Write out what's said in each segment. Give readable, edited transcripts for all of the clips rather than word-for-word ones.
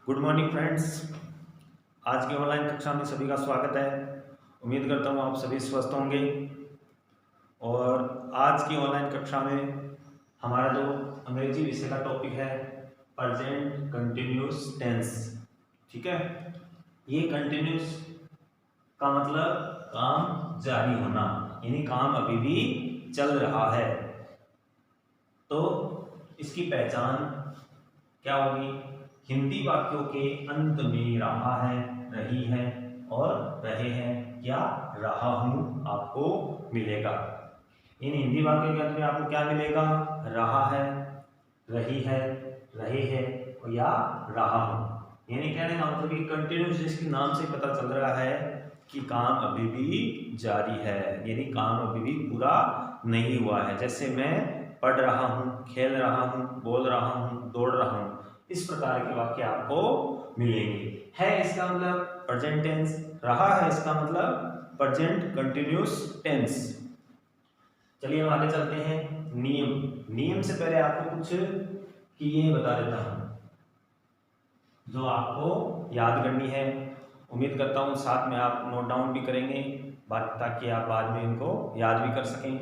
Good morning friends. आज की online कक्षा में सभी का स्वागत है। उम्मीद करता हूँ आप सभी स्वस्थ होंगे। और आज की ऑनलाइन कक्षा में हमारा जो अंग्रेजी विषय का टॉपिक है प्रेजेंट कंटिन्यूअस टेंस। ठीक है, ये कंटिन्यूअस का मतलब काम जारी होना, यानी काम अभी भी चल रहा है। तो इसकी पहचान क्या होगी? हिंदी वाक्यों के अंत में रहा है, रही है और रहे हैं या रहा हूं आपको मिलेगा। इन हिंदी वाक्यों के अंत में आपको क्या मिलेगा? रहा है, रही है, रहे हैं या रहा हूं। यानी कहने का मतलब कि कंटिन्यूस, जिसके नाम से पता चल रहा है कि काम अभी भी जारी है, यानी काम अभी भी पूरा नहीं हुआ है। जैसे मैं पढ़ रहा हूं, खेल रहा हूं, बोल रहा हूं, दौड़ रहा हूं, इस प्रकार के वाक्य आपको मिलेंगे। है इसका मतलब प्रेजेंट टेंस, रहा है इसका मतलब प्रेजेंट कंटिन्यूअस टेंस। चलिए हम आगे चलते हैं। नियम, नियम से पहले आपको कुछ कि ये बता देता हूं जो आपको याद करनी है। उम्मीद करता हूं साथ में आप नोट डाउन भी करेंगे ताकि आप बाद में इनको याद भी कर सकें।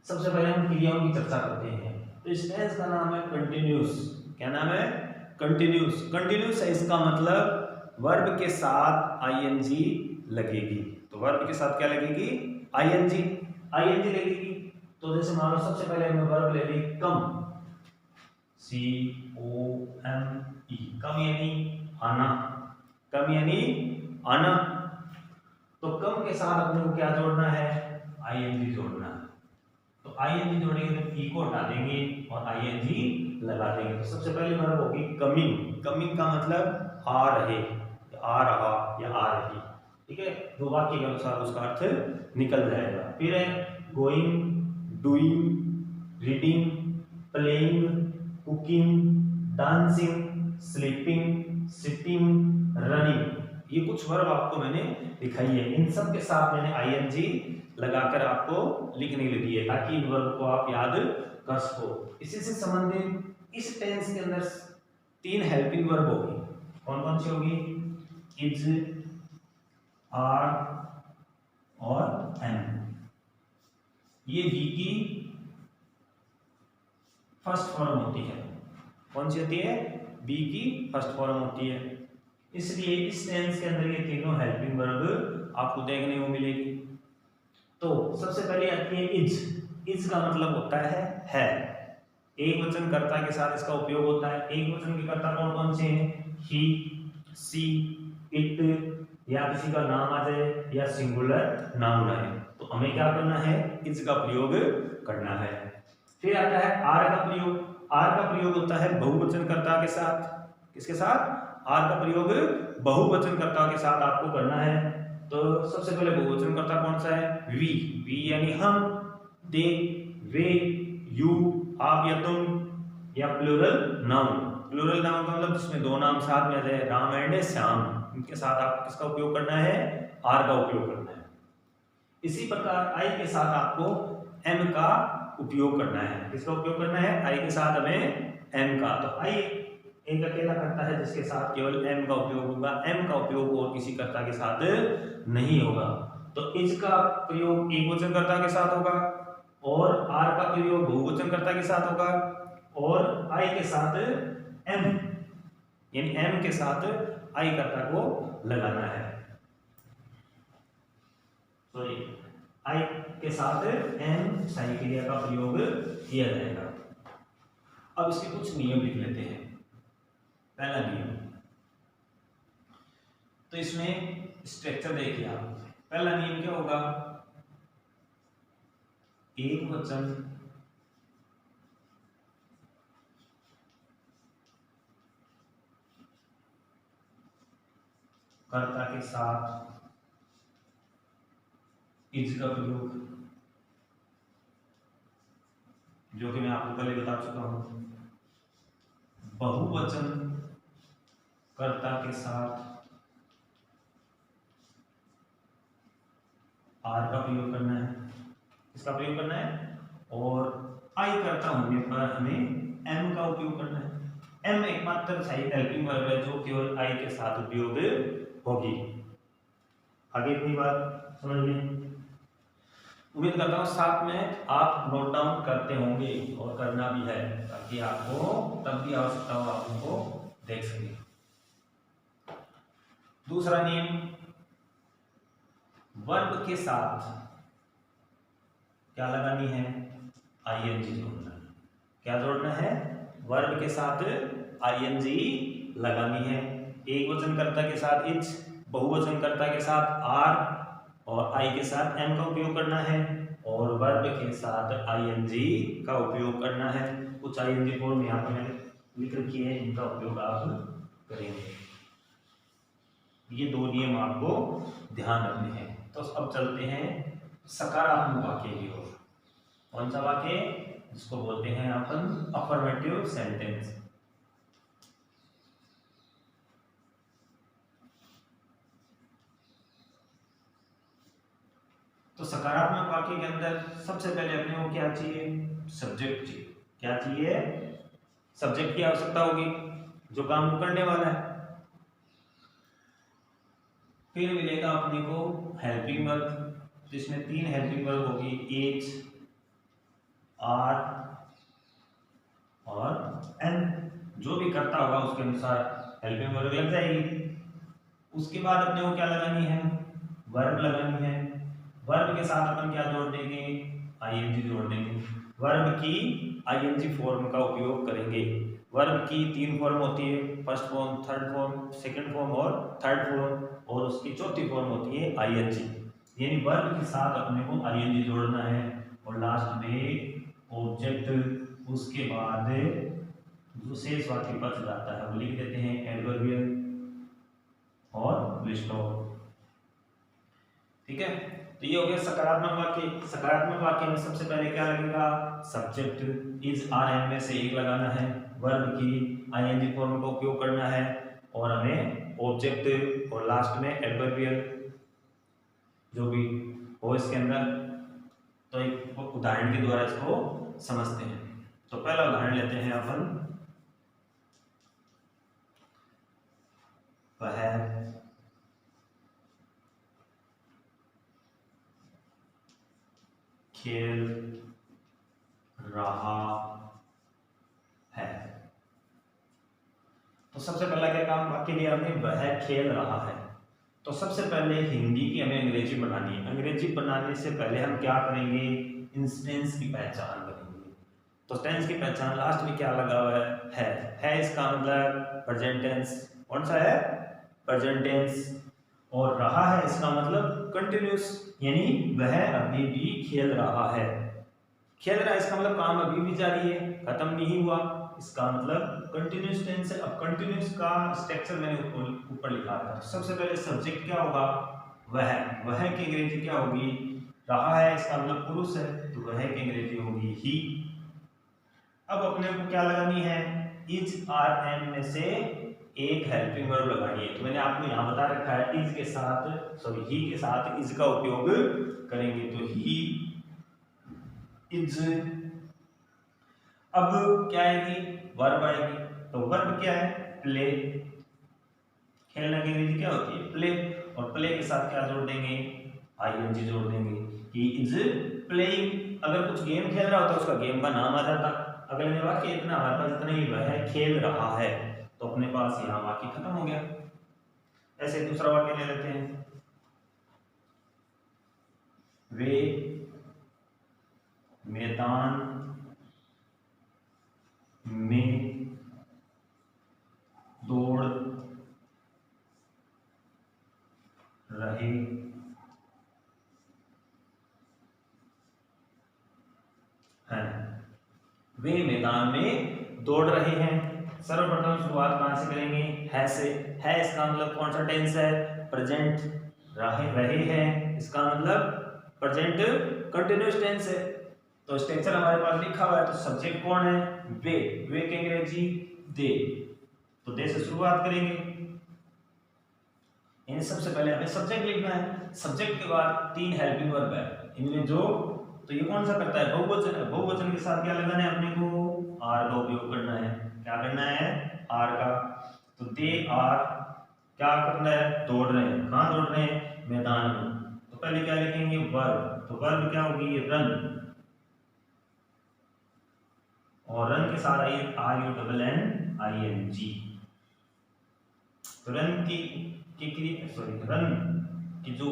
सबसे पहले हम क्रियाओं की चर्चा करते हैं। तो इस टेंस का नाम है कंटिन्यूअस। क्या नाम है? कंटिन्यूअस। कंटिन्यूअस है इसका मतलब वर्ब के साथ आईएनजी लगेगी। तो वर्ब के साथ क्या लगेगी? आईएनजी। आईएनजी लगेगी। तो जैसे मान लो सबसे पहले हमने वर्ब ले ली कम, COME, कम यानी आना। कम यानी आना। तो कम के साथ अपने को क्या जोड़ना है? आईएनजी जोड़ना है। तो आईएनजी जोड़ेंगे तो ई को हटा देंगे और आईएनजी लगा देंगे। तो सबसे पहली वर्ब होगी कमिंग। कमिंग का मतलब आ रहे, आ रहा या आ रही। ठीक है, दो वाक्य के अनुसार उसका अर्थ निकल जाएगा। फिर है going, doing, reading, playing, cooking, dancing, sleeping, sitting, running. ये कुछ वर्ब आपको मैंने दिखाई है। इन सब के साथ मैंने आईएनजी लगाकर आपको लिखने के लिए दी है ताकि इन वर्ब को आप याद कर सको। इसी से संबंधित इस टेंस के अंदर तीन हेल्पिंग वर्ब होगी। कौन कौन सी होगी? इज, आर और एम। ये बी की फर्स्ट फॉर्म होती है। कौन सी होती है? बी की फर्स्ट फॉर्म होती है। इसलिए इस टेंस के अंदर ये तीनों हेल्पिंग वर्ब आपको देखने को मिलेगी। तो सबसे पहले आती है इज। इज का मतलब होता है। एक वचन कर्ता के साथ इसका उपयोग होता है। एक वचन के कर्ता कौन कौन से हैं? ही, सी, इट, या किसी का नाम आ जाए या सिंगुलर नाउन आए तो हमें क्या करना है? इज का प्रयोग करना है। फिर आता है आर का प्रयोग। आर का प्रयोग होता है बहुवचन कर्ता के साथ। किसके साथ? आर का प्रयोग बहुवचन कर्ता के साथ आपको करना है। तो सबसे पहले बहुवचन कर्ता कौन सा है? वी। वी यानी हम, दे, वे, यू, आप या तुम, या प्लूरल नाउन। प्लूरल नाउन का मतलब जिसमें दो नाम साथ में आ जाए, राम एंड श्याम, इनके साथ आपको किसका उपयोग करना है? आर का उपयोग करना है। इसी प्रकार आई के साथ आपको एम का उपयोग करना है। किसका उपयोग करना है? आई के साथ हमें एम का। तो आई एक अकेला करता है जिसके साथ केवल एम का उपयोग होगा। एम का उपयोग और किसी कर्ता के साथ नहीं होगा। तो इज का प्रयोग एक वचन कर्ता के साथ होगा और आर का प्रयोग बहुवचन कर्ता के साथ होगा और आई के साथ एम, यानी एम के साथ आई कर्ता को लगाना है। सॉरी, आई के साथ एम सही क्रिया का प्रयोग किया जाएगा। अब इसके कुछ नियम लिख लेते हैं। पहला नियम, तो इसमें स्ट्रक्चर देखिए आप। पहला नियम क्या होगा? एक वचन कर्ता के साथ इज का प्रयोग, जो कि मैं आपको पहले बता चुका हूं। बहुवचन कर्ता के साथ आर का प्रयोग करना है। इसका प्रयोग करना है। और आई कर्ता होने पर हमें एम का उपयोग करना है। एम एकमात्र सही हेल्पिंग वर्ब है जो केवल आई के साथ उपयोग होगी। आगे इतनी बात समझ में, उम्मीद करता हूँ साथ में आप नोट डाउन करते होंगे और करना भी है ताकि आपको तब भी आवश्यकता हो आप उनको देख सकें। दूसरा नियम, वर्ब के साथ क्या लगानी है, आईएनजी जोड़ना है। क्या जोड़ना है, वर्ब के साथ आईएनजी लगानी है। एक वचनकर्ता के साथ इज, बहुवचनकर्ता के साथ आर और आई के साथ एम का उपयोग करना है और वर्ब के साथ आईएनजी का उपयोग करना है। कुछ आईएनजी फॉर्म यहाँ पर मैंने लिख रखी है, इनका उपयोग आप करेंगे। ये दो नियम आपको ध्यान रखने हैं। तो अब चलते हैं सकारात्मक वाक्य की ओर। कौन सा वाक्य, जिसको बोलते हैं अपन अफर्मेटिव सेंटेंस। तो सकारात्मक वाक्य के अंदर सबसे पहले अपने को क्या चाहिए, सब्जेक्ट चाहिए। क्या चाहिए, सब्जेक्ट की आवश्यकता होगी जो काम को करने वाला है। फिर मिलेगा अपने को हेल्पिंग वर्ब, जिसमें 3 हेल्पिंग वर्ब होगी, इज, आर और एन। जो भी करता होगा उसके अनुसार हेल्पिंग वर्ब लग जाएगी। उसके बाद अपने को क्या लगानी है, वर्ब लगानी है। वर्ब के साथ अपन क्या जोड़ देंगे, आईएनजी जोड़ देंगे। वर्ब की आईएनजी फॉर्म का उपयोग करेंगे। वर्ब की 3 फॉर्म होती है, first form, third form, second form और थर्ड फॉर्म, और उसकी चौथी फॉर्म होती है आईएनजी। यानी वर्ब के साथ अपने को आईएनजी जोड़ना है और लास्ट में ऑब्जेक्ट, उसके बाद जो शेष वाक्य बच जाता है वो लिख देते हैं एडवर्बियल और विस्टॉप। ठीक है, तो ये हो गया सकारात्मक वाक्य। सकारात्मक वाक्य में सबसे पहले क्या लगेगा, सब्जेक्ट इज, आर, एम में से एक लगाना है। वर्ब की आईएनजी फॉर्म का उपयोग करना है और हमें ऑब्जेक्ट और लास्ट में एडवर्बियल जो भी हो इसके अंदर। तो एक उदाहरण के द्वारा इसको समझते हैं। तो पहला उदाहरण लेते हैं अपन, वह खेल रहा है। तो सबसे पहला क्या काम वाक्य लिया हमने, वह खेल रहा है। तो सबसे पहले हिंदी की हमें अंग्रेजी बनानी है। अंग्रेजी बनाने से पहले हम क्या करेंगे, इंस्टेंस की पहचान करेंगे। तो टेंस की पहचान लास्ट में क्या लगा हुआ है इसका मतलब प्रेजेंट टेंस। कौन सा है, प्रेजेंट टेंस। और रहा है इसका मतलब कंटिन्यूस, यानी वह अभी भी खेल रहा है। खेल रहा है इसका मतलब काम अभी भी जारी है, खत्म नहीं हुआ। इसका मतलब कंटिन्यूस टेंस है। अब कंटिन्यूस का स्ट्रक्चर मैंने ऊपर लिखा था। तो सबसे पहले सब्जेक्ट क्या होगा, वह की अंग्रेजी क्या होगी, रहा है इसका मतलब पुरुष है तो वह की अंग्रेजी होगी ही। अब अपने को क्या लगानी है, इज, आर, एम में से एक हेल्पिंग वर्ब लगानी है। तो मैंने आपको यहाँ बता रखा है इज के साथ, सॉरी ही के साथ इज का उपयोग करेंगे। तो ही इज। अब क्या आएगी, वर्ब आएगी। तो वर्ब क्या है, प्ले। खेलने की अंग्रेजी क्या होती है, प्ले। और प्ले के साथ क्या जोड़ देंगे, आईएनजी जोड़ देंगे। He is playing. अगर कुछ गेम खेल रहा होता उसका गेम का नाम आ जाता। अगले में वाक्य इतना हमारे पास इतना ही, वह खेल रहा है, तो अपने पास यहाँ वाक्य खत्म हो गया। ऐसे दूसरा वाक्य ले लेते हैं, वे मैदान में दौड़ रहे हैं। वे मैदान में दौड़ रहे हैं। सर्वप्रथम शुरुआत कहां से करेंगे, है से। है इसका मतलब कौन सा टेंस है, प्रेजेंट। रहे हैं इसका मतलब प्रेजेंट कंटिन्यूअस टेंस है। तो स्ट्रक्चर हमारे पास लिखा हुआ है। तो सब्जेक्ट कौन है, वे की अंग्रेजी दे। तो दे से शुरुआत करेंगे, यानी सबसे पहले हमें सब्जेक्ट लिखना है। सब्जेक्ट के बाद 3 हेल्पिंग वर्ब है, इनमें जो, तो ये कौन सा करता है, बहुवचन है। बहुवचन के साथ क्या लगाना है अपने को, आर का उपयोग करना है। क्या करना है आर का। तो दे आर क्या करना है दौड़ रहे हैं। कहाँ दौड़ रहे हैं मैदान में। तो पहले क्या लिखेंगे वर्ब। तो वर्ब क्या होगी रन। और रन के साथ I R U double N I N G. तो रन की सॉरी रन की जो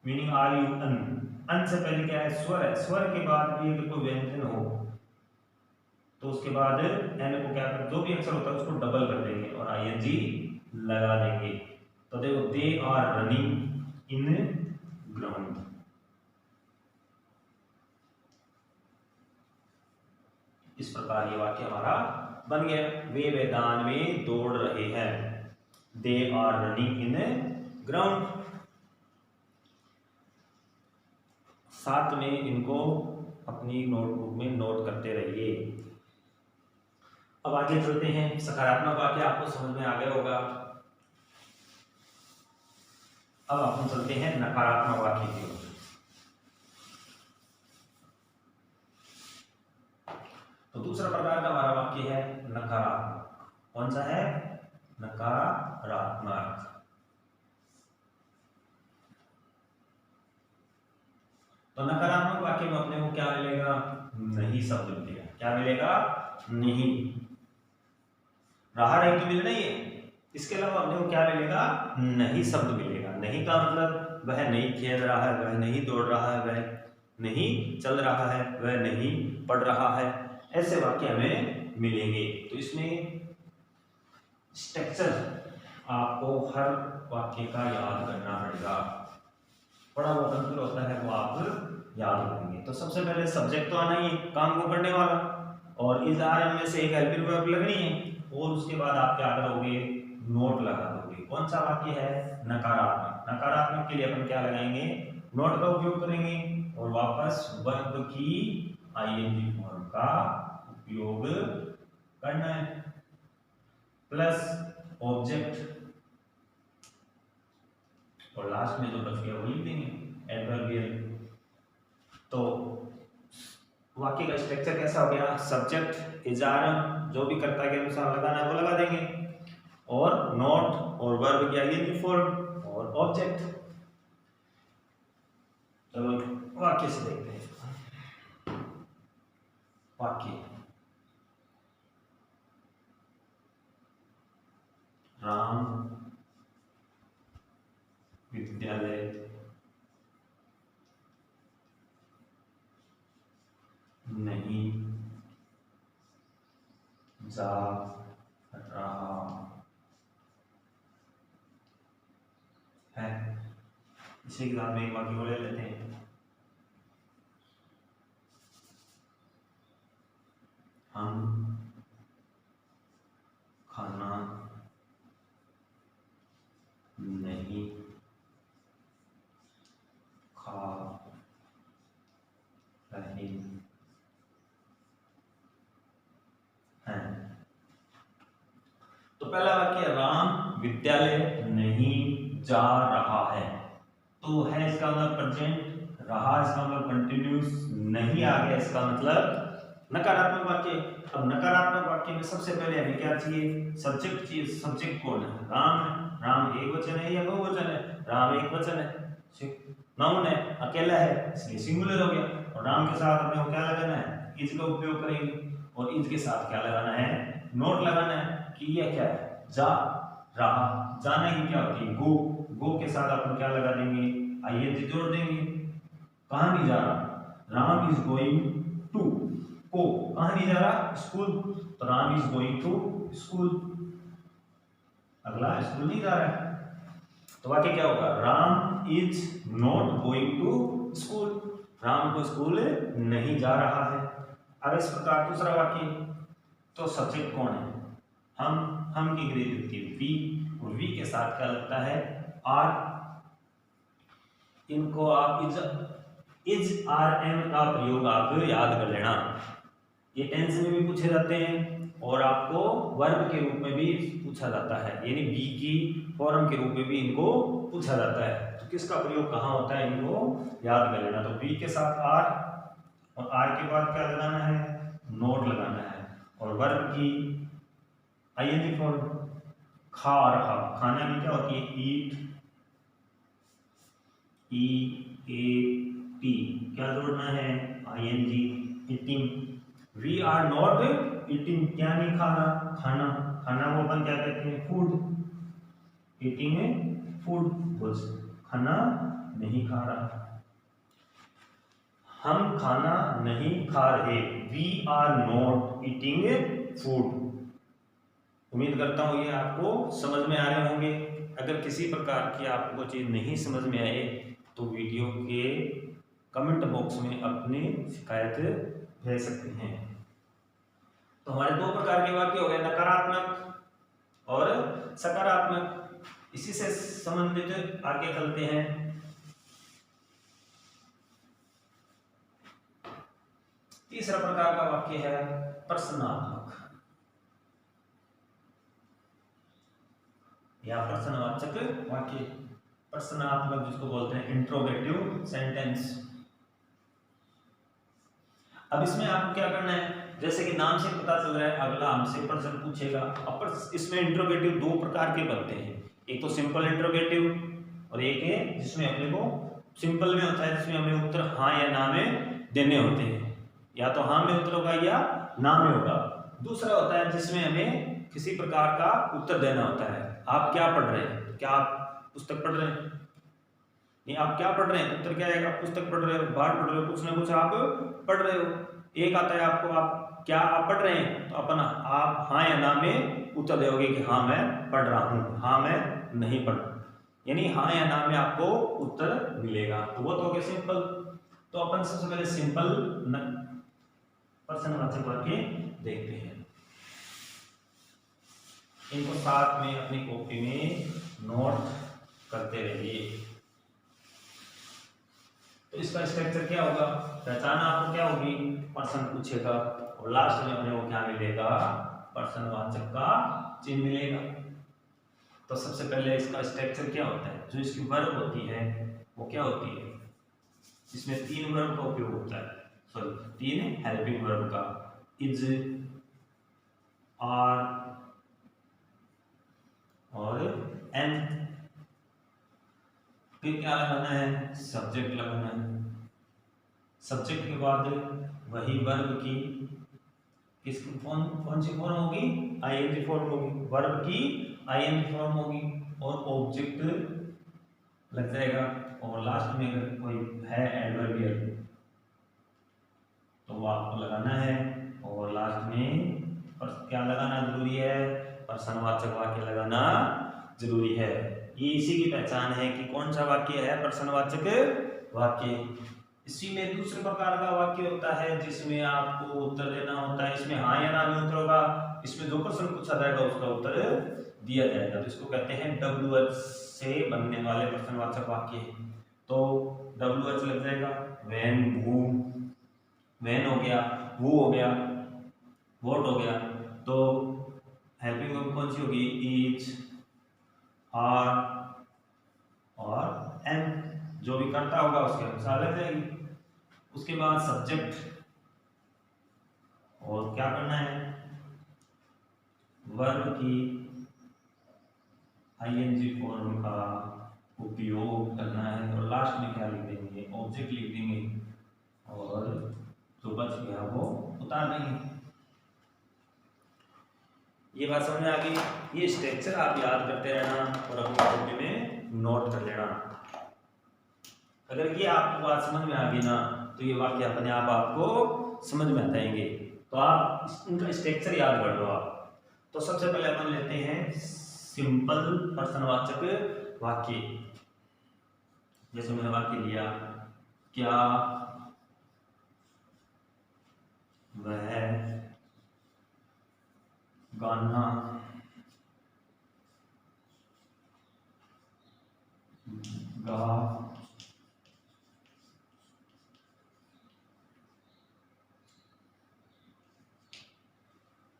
मीनिंग आर यू अन। अन से पहले क्या है स्वर है। स्वर के बाद भी अगर कोई व्यंजन हो तो उसके बाद एन को क्या कर जो भी अक्षर होता है उसको डबल कर देंगे और आई एन जी लगा देंगे। तो देखो they are running in ground. इस प्रकार ये वाक्य हमारा बन गया। वे मैदान में दौड़ रहे हैं। They are running in ground. साथ में इनको अपनी नोटबुक में नोट करते रहिए। अब आगे चलते हैं। सकारात्मक वाक्य आपको समझ में आ गया होगा। अब अपन चलते हैं नकारात्मक वाक्य की ओर। तो दूसरा प्रकार का हमारा वाक्य है नकारात्मक। कौन सा है नकारात्मक। तो नकारात्मक वाक्य में अपने को क्या मिलेगा नहीं शब्द मिलेगा। क्या मिलेगा नहीं। रहा नहीं तो मिलना ही है। इसके अलावा अपने को क्या मिलेगा नहीं शब्द मिलेगा। नहीं का मतलब वह नहीं खेल रहा है, वह नहीं दौड़ रहा है, वह नहीं चल रहा है, वह नहीं पढ़ रहा है। ऐसे वाक्य हमें मिलेंगे। तो इसमें स्ट्रक्चर आपको हर वाक्य का याद करना पड़ेगा। बड़ा बहुत अंतर होता है वो आप याद रखेंगे। तो सबसे पहले सब्जेक्ट तो आना ही है काम को करने वाला और इस आर में से एक हेल्पिंग वर्ब लगनी है और उसके बाद आप क्या करोगे नोट लगा दोगे। कौन सा वाक्य है नकारात्मक। नकारात्मक के लिए अपन क्या लगाएंगे नोट का उपयोग करेंगे और वापस वर्ब की आईएनजी फॉर्म का उपयोग करना है प्लस ऑब्जेक्ट और लास्ट में जो बच गया वो लिख देंगे एडवर्बियल। तो वाक्य का स्ट्रक्चर कैसा हो गया सब्जेक्ट इजारम जो भी कर्ता के अनुसार लगाना है वो लगा देंगे और नोट और वर्ब की आईएनजी फॉर्म और ऑब्जेक्ट। चलो वाक्य से देखते हैं। वाक्य राम विद्यालय नहीं जा रहा है। इसी के साथ में एक वाक्य को ले लेते हैं। हम खाना नहीं खा रहे हैं। तो पहला वाक्य राम विद्यालय नहीं जा रहा है। तो है इसका मतलब प्रेजेंट, रहा इसका मतलब कंटिन्यूस, नहीं आ गया इसका मतलब नकारात्मक वाक्य। अब नकारात्मक वाक्य में सबसे पहले हमें क्या चाहिए सब्जेक्ट चाहिए। सब्जेक्ट कौन है राम है। राम एक वचन है या बहुवचन है। राम एक वचन है नाउन है अकेला है इसलिए सिंगुलर हो गया और राम के साथ अपने को क्या लगाना है इज का उपयोग करेंगे और इज के साथ क्या लगाना है नोट लगाना है कि यह क्या है जा रहा। जाने की क्या होती है गो। गो के साथ अपन क्या लगा देंगे आईएनजी जोड़ देंगे। कहां नहीं जा रहा राम इज गोइंग टू को कहां नहीं जा रहा स्कूल। तो Ram is going to school अगला स्कूल नहीं जा रहा है। तो वाक्य क्या होगा Ram is not going to school. Ram को स्कूल नहीं जा रहा है। अब इस प्रकार दूसरा वाक्य तो सब्जेक्ट कौन है हम की अंग्रेजी होती है वी और वी के साथ क्या लगता है आर। इनको आप इज आर एम का प्रयोग आप याद कर लेना। ये टेंस में भी पूछे जाते हैं और आपको वर्ब के रूप में भी पूछा जाता है यानी बी की फॉर्म के रूप में भी इनको पूछा जाता है। तो किसका प्रयोग कहाँ होता है इनको याद कर लेना। तो बी के साथ आर और आर के बाद क्या लगाना है नोट लगाना है और वर्ब की आईएनजी फॉर्म, खा रहा, खाना में क्या होती है ईट, ई ए टी, क्या जोड़ना है ING, eating. We are not eating, क्या नहीं खा रहा, खाना, खाना को अपन क्या कहते हैं फूड, ईटिंग है फूड, बस खाना नहीं खा रहा, हम खाना नहीं खा रहे, we are not eating food. उम्मीद करता हूँ ये आपको समझ में आ रहे होंगे। अगर किसी प्रकार की आपको चीज़ नहीं समझ में आए तो वीडियो के कमेंट बॉक्स में अपनी शिकायत भेज सकते हैं। तो हमारे दो प्रकार के वाक्य हो गए, नकारात्मक और सकारात्मक। इसी से संबंधित आगे चलते हैं। तीसरा प्रकार का वाक्य है प्रश्नात्मक या प्रश्नवाचक वाक्य, प्रश्नात्मक जिसको बोलते हैं इंट्रोगेटिव सेंटेंस। अब इसमें आपको क्या करना है, जैसे कि नाम से पता चल रहा है अगला हमसे प्रश्न पूछेगा। अब इसमें इंट्रोगेटिव दो प्रकार के बनते हैं, एक तो सिंपल इंट्रोगेटिव और एक है जिसमें अपने को सिंपल में होता है जिसमें हमें उत्तर हाँ या ना में देने होते हैं, या तो हाँ में उत्तर होगा या ना में होगा। दूसरा होता है जिसमें हमें किसी प्रकार का उत्तर देना होता है। आप क्या पढ़ रहे हैं, क्या आप पुस्तक पढ़ रहे हैं, नहीं आप क्या पढ़ रहे हैं, उत्तर क्या आएगा, पुस्तक पढ़ रहे हो, बाहर पढ़ रहे हो, कुछ ना कुछ आप पढ़ रहे हो। एक आता है आपको, आप क्या आप पढ़ रहे हैं, तो अपन आप हाँ या ना में उत्तर दोगे कि हाँ मैं पढ़ रहा हूँ, हाँ मैं नहीं पढ़, यानी हाँ या ना में आपको उत्तर मिलेगा। तो वो तो हो गया सिंपल। तो अपन सबसे पहले सिंपल प्रश्नवाचक वाक्य देखते हैं। इनको साथ में अपनी कॉपी में नोट करते रहिए। तो इसका स्ट्रक्चर क्या होगा, पहचान आपको क्या होगी, प्रश्न पूछेगा और लास्ट में अपने को क्या मिलेगा, प्रश्नवाचक का चिन्ह मिलेगा। तो सबसे पहले इसका स्ट्रक्चर क्या होता है, जो इसकी वर्ब होती है वो क्या होती है, इसमें तीन वर्ब का उपयोग होता है, सॉरी तीन हेल्पिंग वर्ब का, इज, आर और एन। फिर क्या लगाना है, सब्जेक्ट लगाना है। सब्जेक्ट के बाद वही वर्ब की किस कौन सी फॉर्म होगी, आईएनजी फॉर्म होगी, वर्ब की आईएनजी फॉर्म होगी और ऑब्जेक्ट लग जाएगा। और लास्ट में अगर कोई है एडवर्बियल तो वो आपको लगाना है। और लास्ट में क्या लगाना जरूरी है, प्रश्नवाचक वाक्य लगाना जरूरी है। ये इसी की पहचान है कि कौन सा वाक्य है प्रश्नवाचक वाक्य। इसी में दूसरे प्रकार का वाक्य होता है जिसमें आपको उत्तर देना होता है, इसमें हाँ या ना में उत्तर होगा, इसमें जो प्रश्न पूछा जाएगा उसका उत्तर दिया जाएगा। तो इसको कहते हैं WH से बनने वाले प्रश्नवाचक वाक्य। तो WH लग जाएगा, व्हेन, who, व्हेन हो गया, who हो गया, व्हाट हो गया। तो हेल्पिंग वर्ब कौन सी होगी, ईच, आर और एन, जो भी करता होगा उसके अनुसार लग जाएगी। उसके बाद सब्जेक्ट, और क्या करना है, वर्ब की आईएनजी फॉर्म का उपयोग करना है। और लास्ट में क्या लिख देंगे, ऑब्जेक्ट लिख देंगे और जो बच गया वो उतार देंगे। ये बात समझ में आ गई। ये स्ट्रक्चर आप याद करते रहना और अपनी कॉपी में नोट कर लेना। अगर ये आपको बात समझ में आ गई ना तो ये वाक्य अपने आप आपको समझ में आ जाएंगे। तो आप इनका स्ट्रक्चर याद कर लो आप। तो सबसे पहले अपन लेते हैं सिंपल प्रश्नवाचक वाक्य। जैसे मैंने वाक्य लिया, क्या वह गाना गा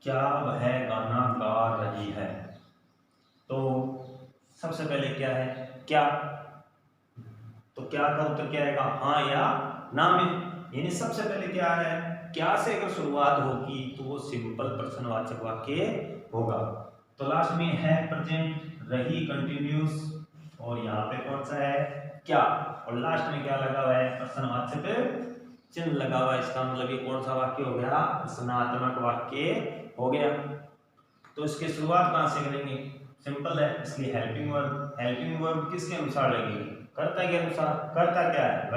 क्या वह गाना गा रही है। तो सबसे पहले क्या है, क्या, तो क्या का उत्तर क्या आएगा, हाँ या ना में। यानी सबसे पहले क्या है, क्या से अगर शुरुआत होगी तो वो सिंपल प्रश्नवाचक वाक्य होगा। तो लास्ट में है प्रेजेंट, रही कंटिन्यूस, और यहाँ पे कौन सा है क्या, और लास्ट में क्या लगा हुआ है प्रश्नवाचक चिन्ह लगा हुआ है। इसका मतलब ये कौन सा वाक्य हो गया, प्रश्नात्मक वाक्य हो गया। तो इसकी शुरुआत कहाँ से करेंगे, सिंपल है, इसलिए हेल्पिंग वर्ब किसके अनुसार लगेगी, कर्ता के अनुसार। कर्ता क्या है,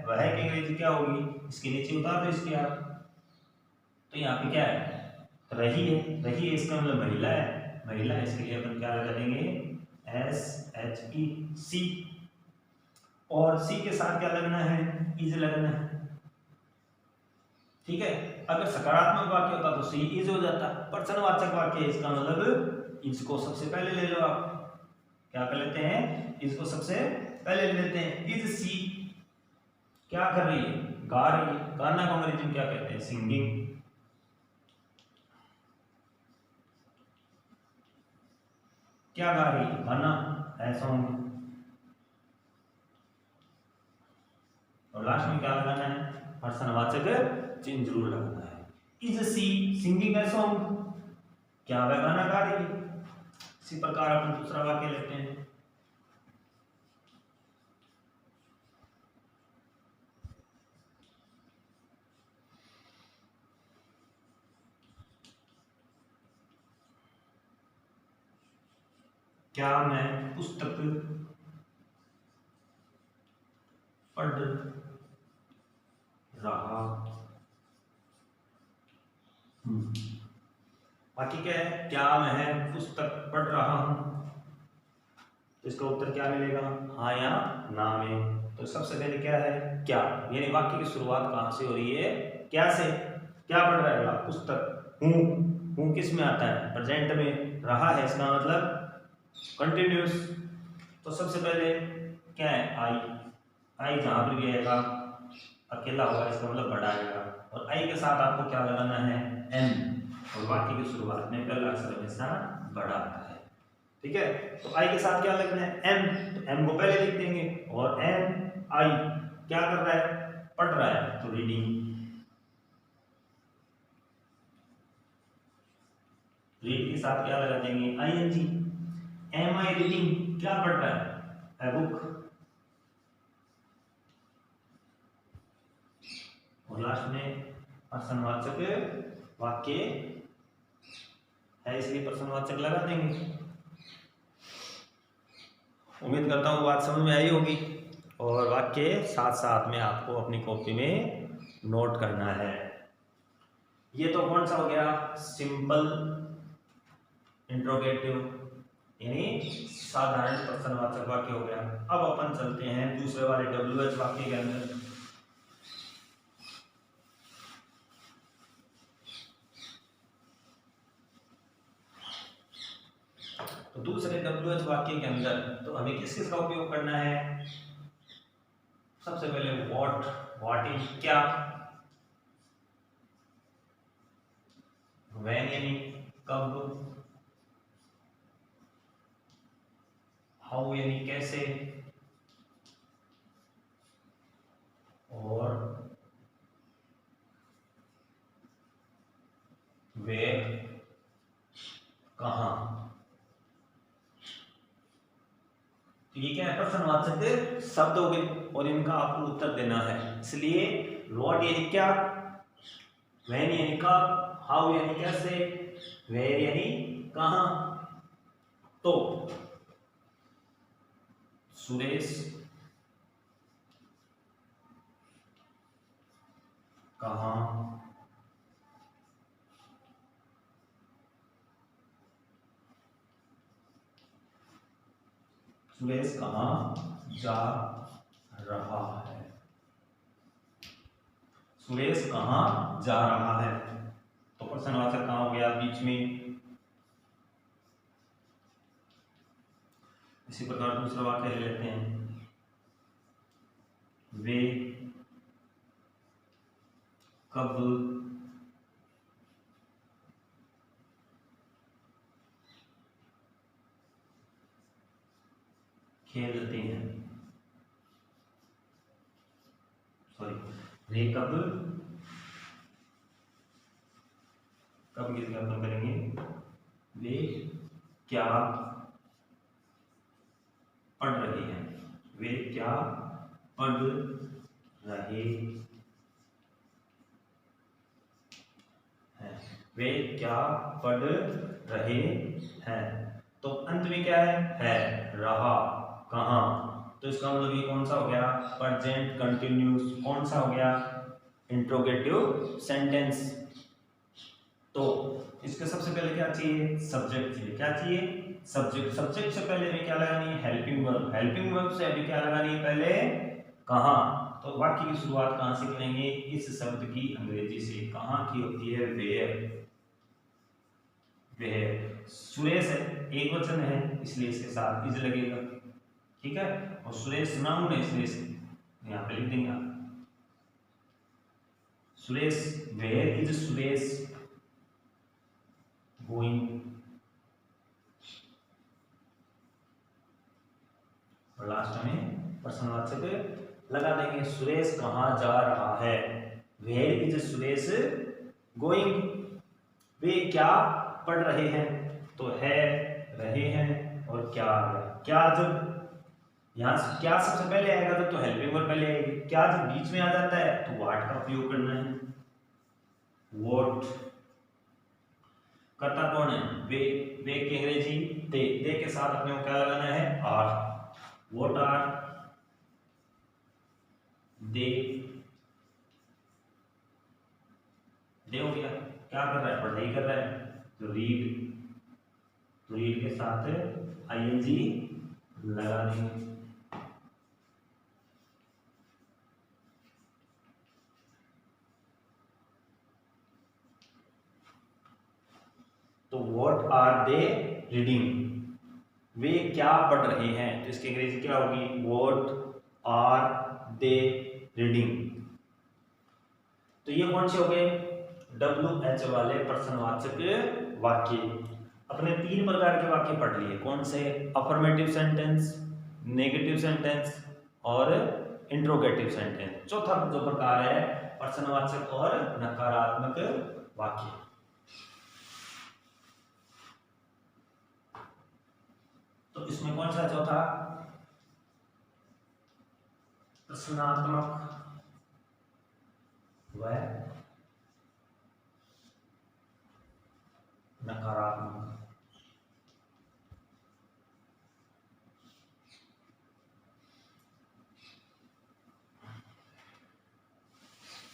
वह की अंग्रेजी क्या होगी, इसके नीचे उतार दो इसके आप। तो यहाँ पे क्या है, रही है, इसका मतलब महिला है, महिला है, इसके लिए अपन क्या लगा देंगे SHE। और सी के साथ क्या लगना है, इज लगना है। ठीक है, अगर सकारात्मक वाक्य होता तो सी इज हो जाता, प्रश्नवाचक वाक्य इसका मतलब इज को सबसे पहले ले लो आप। क्या कर लेते हैं, इज को सबसे पहले ले लेते हैं। इज सी क्या कर रही है, गा रही है। गाना को अंग्रेजी में क्या कहते हैं, सिंगिंग। क्या गा रही है, गाना है, सॉन्ग। और लास्ट में क्या लगाना है, प्रश्नवाचक चिन्ह जरूर लगाना है। Is she singing a song, क्या वह गाना गा रही है। इसी प्रकार अपन दूसरा वाक्य लेते हैं। क्या मैं पुस्तक पढ़ रहा हूं। बाकी क्या है, क्या मैं पुस्तक पढ़ रहा हूं, तो इसका उत्तर क्या मिलेगा, हाँ या ना में। तो सबसे पहले क्या है, क्या, यानी वाक्य की शुरुआत कहां से हो रही है, क्या से। क्या पढ़ रहा है, पुस्तक। हूं किस में आता है, प्रेजेंट में। रहा है इसका मतलब कंटिन्यूस। तो सबसे पहले क्या है, आई जहां पर भी आएगा अकेला होगा, इसका मतलब बड़ा आएगा। और आई के साथ आपको क्या लगाना है, एन। और वाक्य की शुरुआत में पहला अक्षर हमेशा बड़ा आता है। ठीक है, तो आई के साथ क्या लगना है, एम। तो एम को पहले लिख देंगे, और एम आई क्या कर रहा है, पढ़ रहा है, तो रीडिंग। रीड के साथ क्या लगा देंगे, आईएनजी। एम आई रीडिंग, क्या पढ़ रहा है, ए बुक। और लास्ट में प्रश्नवाचक वाक्य है, इसलिए प्रश्नवाचक लगा देंगे। उम्मीद करता हूँ बात समझ में आई होगी, और वाक्य साथ साथ में आपको अपनी कॉपी में नोट करना है। ये तो कौन सा हो गया, सिंपल इंट्रोगेटिव, यानी साधारण प्रश्नवाचक वाक्य हो गया। अब अपन चलते हैं दूसरे वाले WH वाक्य के अंदर। तो दूसरे WH वाक्य के अंदर तो हमें किस किस का उपयोग करना है, सबसे पहले व्हाट इज क्या, व्हेन यानी कब, हाउ यानी कैसे, और वेयर कहां। तो ये क्या है, प्रश्नवाचक शब्द हो गए, और इनका आपको उत्तर देना है। इसलिए व्हाट यानी क्या, व्हेन यानी कब, हाउ यानी कैसे, वेयर यानी कहां। तो सुरेश कहां सुरेश कहां जा रहा है, सुरेश कहां जा रहा है। तो प्रश्नवाचक कहां हो गया बीच में। इसी प्रकार दूसरा वाक्य ले लेते हैं, वे कब खेलते हैं, सॉरी, वे कब किसका अपन करेंगे, वे क्या पढ़ रहे हैं, वे क्या पढ़ रहे हैं, वे क्या पढ़ रहे हैं। तो अंत में क्या है रहा, कहाँ, तो इसका मतलब ये कौन सा हो गया, प्रेजेंट कंटिन्यूस, कौन सा हो गया, इंट्रोगेटिव सेंटेंस। तो इसके सबसे पहले क्या चाहिए, सब्जेक्ट चाहिए, क्या चाहिए, सब्जेक्ट। सब्जेक्ट से पहले हमें क्या लगानी है, हेल्पिंग वर्ब। हेल्पिंग वर्ब से अभी क्या लगानी है, पहले कहाँ। तो वाक्य की शुरुआत कहाँ से करेंगे, इस शब्द की अंग्रेजी से, कहाँ की होती है, वेयर। वेयर, सुरेश है, एक वचन है इसलिए इसके साथ इज लगेगा, ठीक है। और सुरेश नाउन है इसलिए यहाँ पे लिख देंगे आप Suresh, where is Suresh going. और लास्ट में प्रश्नवाचक लगा देंगे, सुरेश कहाँ जा रहा है, वेयर इज सुरेश गोइंग। वे क्या पढ़ रहे हैं, तो है, रहे हैं और क्या है। क्या जब यहाँ से क्या सबसे पहले आएगा तो हेल्पिंग वर्ब पहले आएगी, क्या जब बीच में आ जाता है तो व्हाट का उपयोग करना है। व्हाट करता कौन है, वे, वे की अंग्रेजी दे के साथ अपने को क्या लगाना है, आर। व्हाट आर दे, दे हो गया, क्या कर रहा है, पढ़ाई कर रहा है, तो रीड, तो रीड के साथ आईएनजी लगा देंगे। तो व्हाट आर दे रीडिंग, वे क्या पढ़ रहे हैं, तो इसकी अंग्रेजी क्या होगी, व्हाट आर दे रीडिंग। तो ये कौन से हो गए, WH वाले प्रश्नवाचक वाक्य। अपने 3 प्रकार के वाक्य पढ़ लिए, कौन से, अफर्मेटिव सेंटेंस, नेगेटिव सेंटेंस और इंट्रोगेटिव सेंटेंस। चौथा जो प्रकार है प्रश्नवाचक और नकारात्मक वाक्य। तो इसमें कौन सा चौथा, प्रश्नात्मक व नकारात्मक।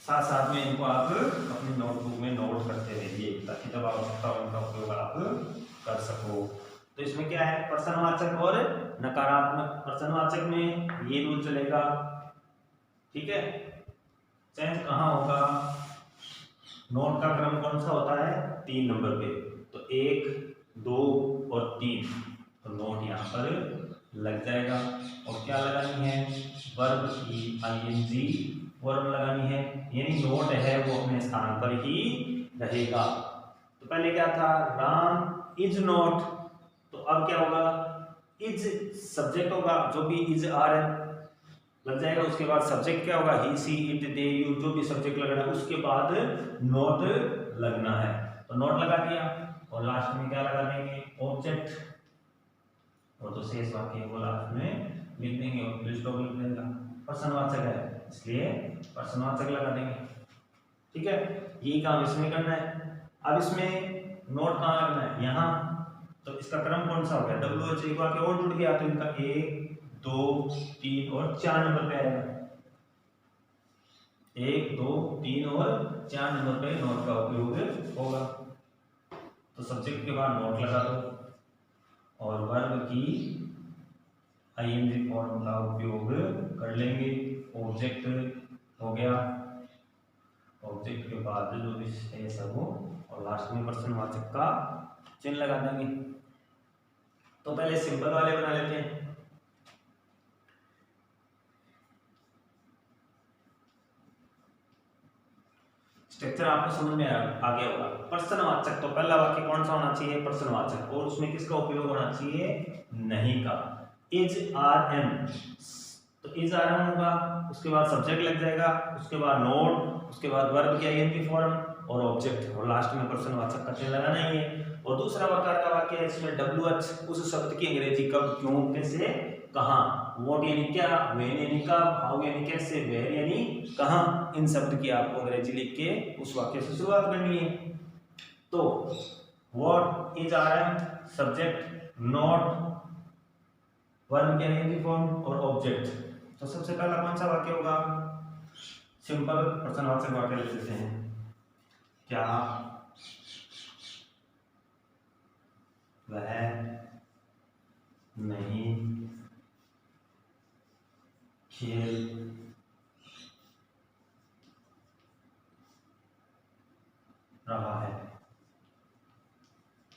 साथ साथ में इनको आप अपनी नोटबुक में नोट करते रहिए ताकि जब आवश्यकता हो उनका उपयोग आप कर सको। तो इसमें क्या है, प्रश्नवाचक और नकारात्मक। प्रश्नवाचक में ये रूल चलेगा, ठीक है, चेंज कहाँ होगा, नोट का क्रम कौन सा होता है, 3 नंबर पे, तो 1, 2 और 3, तो नोट यहाँ पर लग जाएगा। और क्या लगानी है, वर्ब की आईएनजी वर्ब लगानी है, यानी नोट है वो अपने स्थान पर ही रहेगा। तो पहले क्या था, राम इज नोट, तो अब क्या होगा, इज सब्जेक्ट होगा, जो भी इज आर लग जाएगा, उसके बाद सब्जेक्ट क्या होगा, ही सी इट दे यू, जो भी सब्जेक्ट लगना है उसके बाद नोट लगना है, तो नोट लगा दिया। और लास्ट में क्या लगा देंगे, ऑब्जेक्ट, और तो शेष वाक्य को लास्ट में लिख देंगे और फिर स्टॉप लिख देंगे। प्रश्नवाचक है इसलिए प्रश्नवाचक लगा देंगे, ठीक है, यही काम इसमें करना है। अब इसमें नोट कहाँ लगना है, यहाँ, तो इसका क्रम कौन सा हो गया, WH एक वाक्य और जुड़ गया, तो इनका 1, 2, 3 और 4 नंबर पे आएगा, 1, 2, 3 और 4 नंबर पे नोट का उपयोग होगा। तो सब्जेक्ट के बाद नोट लगा दो और वर्ब की आईएनजी फॉर्म का उपयोग कर लेंगे। ऑब्जेक्ट हो गया, ऑब्जेक्ट के बाद जो भी है सब हो, और लास्ट में प्रश्नवाचक का चिन्ह लगा देंगे। तो पहले सिंपल वाले बना लेते हैं। स्ट्रक्चर आपको समझ में आ गया होगा। प्रश्नवाचक, तो पहला वाक्य कौन सा होना चाहिए, प्रश्नवाचक, और उसमें किसका उपयोग होना चाहिए, नहीं का। इज आर एम, तो इज आर एम होगा, उसके बाद सब्जेक्ट लग जाएगा, उसके बाद नोट, उसके बाद वर्ब की आईएनजी फॉर्म, और ऑब्जेक्ट और लास्ट में प्रश्नवाचक का चिन्ह लगाना ही है। और दूसरा प्रकार का वाक्य है इसमें WH उस शब्द की अंग्रेजी कब, क्यों, कैसे, कहाँ, व्हाट यानी क्या, व्हेन यानी कब, हाउ यानी कैसे, वेयर यानी कहाँ, इन शब्द की आपको अंग्रेजी लिख के उस वाक्य से शुरुआत करनी है। तो what is our subject, not verb की अंग्रेजी फॉर्म और ऑब्जेक्ट। तो सबसे पहला कौन सा वाक्य होगा, सिंपल प्रश्नवाचक वाक्य लिख देते हैं, क्या वह नहीं खेल रहा है।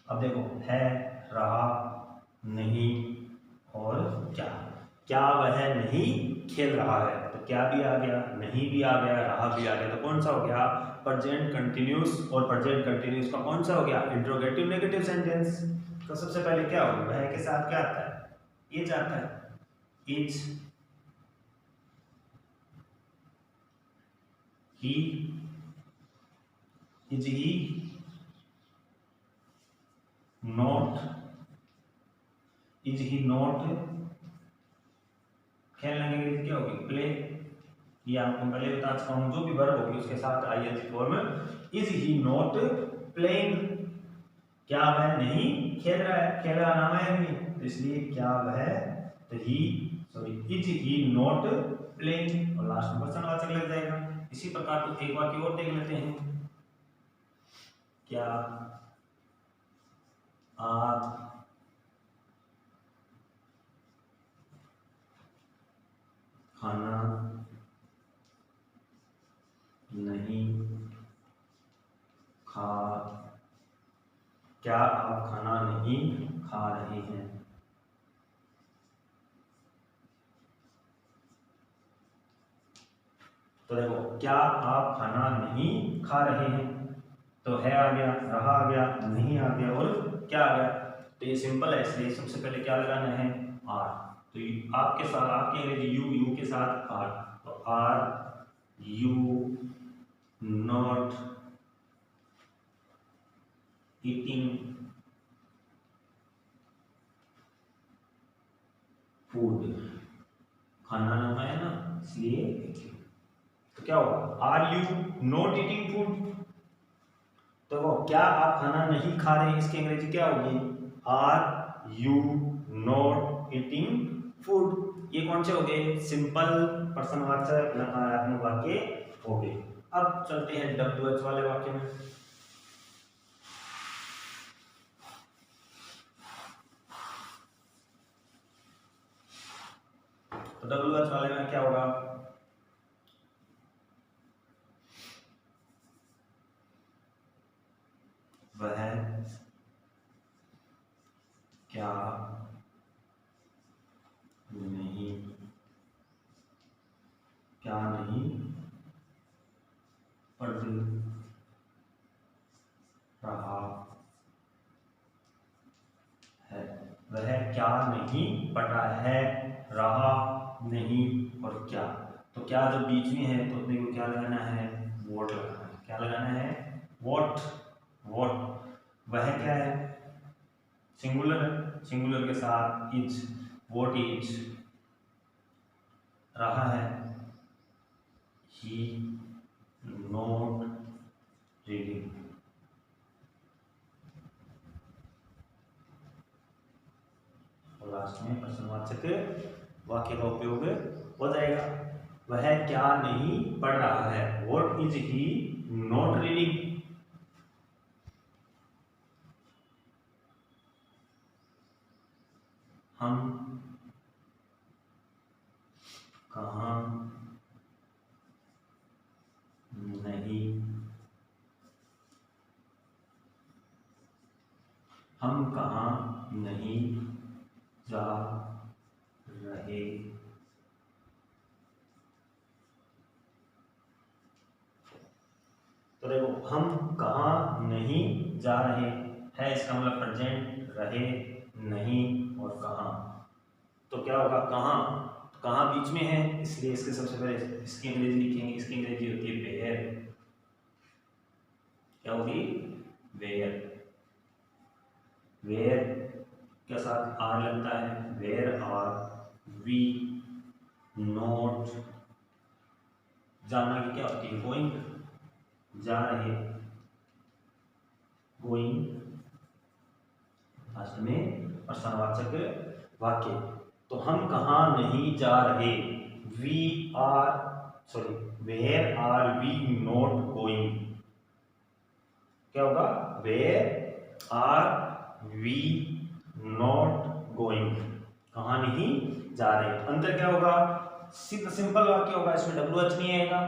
अब देखो, है, रहा, नहीं और क्या वह नहीं खेल रहा है, तो क्या भी आ गया, नहीं भी आ गया, रहा भी आ गया, तो कौन सा हो गया प्रेजेंट कंटिन्यूस। और प्रेजेंट कंटिन्यूस का कौन सा हो गया इंट्रोगेटिव नेगेटिव सेंटेंस। तो सबसे पहले क्या होगा, वह के साथ क्या आता है, इज आता है, is he, is he not, is he not खेलने की अंग्रेजी क्या होगी, प्ले। ये आपको पहले बता चुका हूं, जो भी वर्ब होगी उसके साथ ING form. Is he not playing, क्या वह नहीं खेल रहा है, खेल रहा नाम है नहीं, तो इसलिए क्या वह, तो he, sorry, is he not playing, और लास्ट में प्रश्नवाचक लग जाएगा। इसी प्रकार तो एक वाक्य और देख लेते हैं, क्या आप खाना नहीं खा, क्या आप खाना नहीं खा रहे हैं। तो देखो, क्या आप खाना नहीं खा रहे हैं, तो है आ गया, रहा आ गया, नहीं आ गया और क्या आ गया। तो ये सिंपल है, इसलिए सबसे पहले क्या लगाना है, आर। तो आपके साथ, आपके अंग्रेजी यू के साथ आर, तो are you not eating food, खाना नाम है ना इसलिए। तो क्या होगा, are you not eating food, तो क्या आप खाना नहीं खा रहे, इसकी अंग्रेजी क्या होगी, are you not eating food. ये कौन से हो गए, सिंपल प्रश्नवाचक नकारात्मक वाक्य हो गए। अब चलते हैं WH वाले वाक्य में। तो WH वाले में क्या होगा, वह क्या नहीं, क्या नहीं पढ़ रहा है, वह क्या नहीं पढ़ रहा है, रहा, नहीं और क्या। तो क्या जब बीच में है तो अपने को क्या लगाना है, वॉट लगाना है। क्या लगाना है, वॉट, वॉट। वह क्या है, सिंगुलर है, सिंगुलर के साथ इज, वॉट इज, रहा है, ही नॉट रीडिंग। और लास्ट में प्रश्नवाचक वाक्य का उपयोग हो जाएगा, वह क्या नहीं पढ़ रहा है, what is he not reading. हम कहाँ नहीं, हम कहाँ नहीं जा रहे, तो देखो, हम कहाँ नहीं जा रहे है, इसका मतलब प्रेजेंट, रहे, नहीं और कहाँ। तो क्या होगा, कहाँ, कहाँ बीच में है इसलिए इसके सबसे पहले इसकी अंग्रेजी लिखेंगे, इसकी अंग्रेजी होती है वेयर। क्या होगी, वेयर। वेयर के साथ आर लगता है, वेयर आर वी नॉट। जाना की क्या होती है, गोइंग, जा रहे, गोइंग लास्ट में प्रश्नवाचक वाक्य। तो हम कहाँ नहीं जा रहे, we are sorry where are we not going. क्या होगा, where are we not going, कहाँ नहीं जा रहे। अंतर क्या होगा, सिंपल वाक्य होगा, इसमें डब्ल्यू एच नहीं आएगा,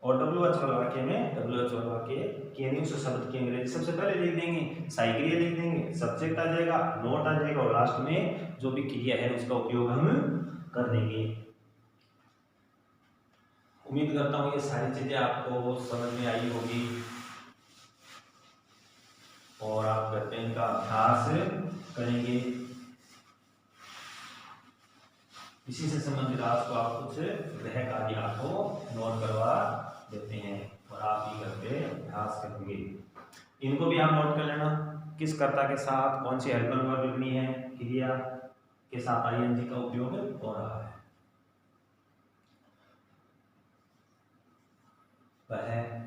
और डब्ल्यू एच वाला वाक्य में डब्ल्यू एच वाला वाक्य के उस शब्द की अंग्रेजी सबसे पहले लिख देंगे, साइक्रिया लिख देंगे, सब्जेक्ट आ जाएगा, नोट आ जाएगा, और लास्ट में जो भी क्रिया है उसका उपयोग हम कर देंगे। उम्मीद करता हूँ ये सारी चीजें आपको समझ में आई होगी और आप घर पे इनका अभ्यास करेंगे। इसी से संबंधित आपको आप कुछ ग्रह कार्य आपको नोट करवा देते हैं और आप ही घर पे अभ्यास करेंगे। इनको भी आप नोट कर लेना, किस कर्ता के साथ कौन सी हेल्पर वर्ब लिखनी है, क्रिया के साथ आईएनजी का उपयोग हो रहा है। वह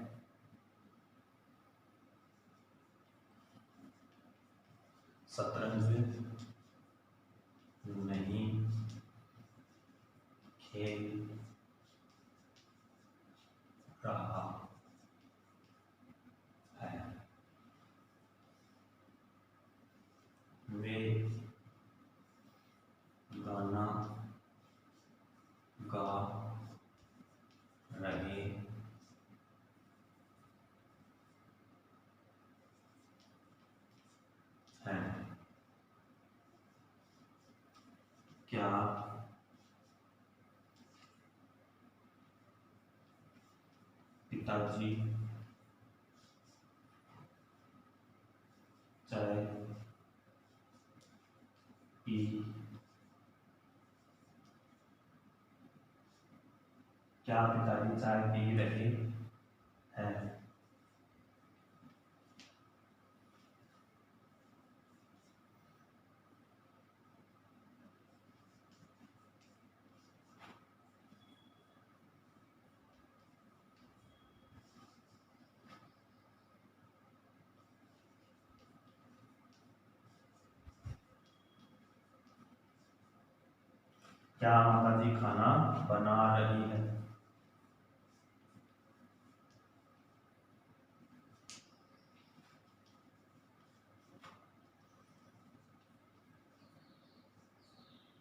शतरंज नहीं खेल रहा है, वे गाना गा रहे हैं। क्या पिताजी चाय पी क्या पिताजी चाय पी रहे हैं। क्या माताजी खाना बना रही है।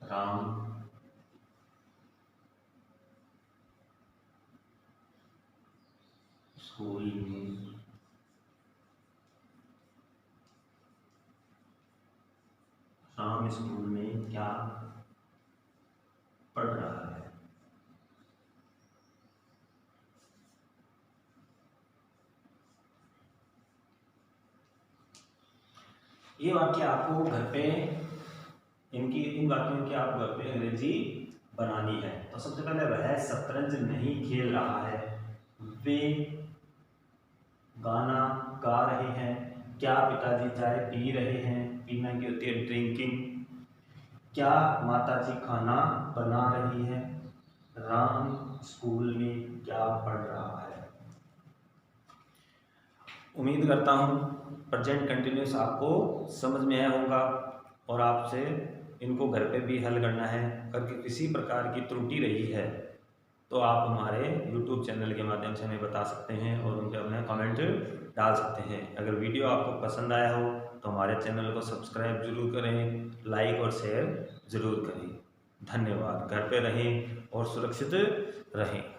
राम स्कूल में राम स्कूल में क्या पढ़ रहा है। ये वाक्य आपको घर पे इन वाक्यों की आप घर पे अंग्रेजी बनानी है। तो सबसे पहले वह शतरंज नहीं खेल रहा है, वे गाना गा रहे हैं, क्या पिताजी चाय पी रहे हैं, पीना की होती है ड्रिंकिंग, क्या माताजी खाना बना रही है, राम स्कूल में क्या पढ़ रहा है। उम्मीद करता हूँ प्रेजेंट कंटिन्यूस आपको समझ में आया होगा और आपसे इनको घर पे भी हल करना है। अगर किसी प्रकार की त्रुटि रही है तो आप हमारे YouTube चैनल के माध्यम से हमें बता सकते हैं और उन पर अपना कमेंट डाल सकते हैं। अगर वीडियो आपको पसंद आया हो तो हमारे चैनल को सब्सक्राइब जरूर करें, लाइक और शेयर जरूर करें। धन्यवाद। घर पे रहें और सुरक्षित रहें।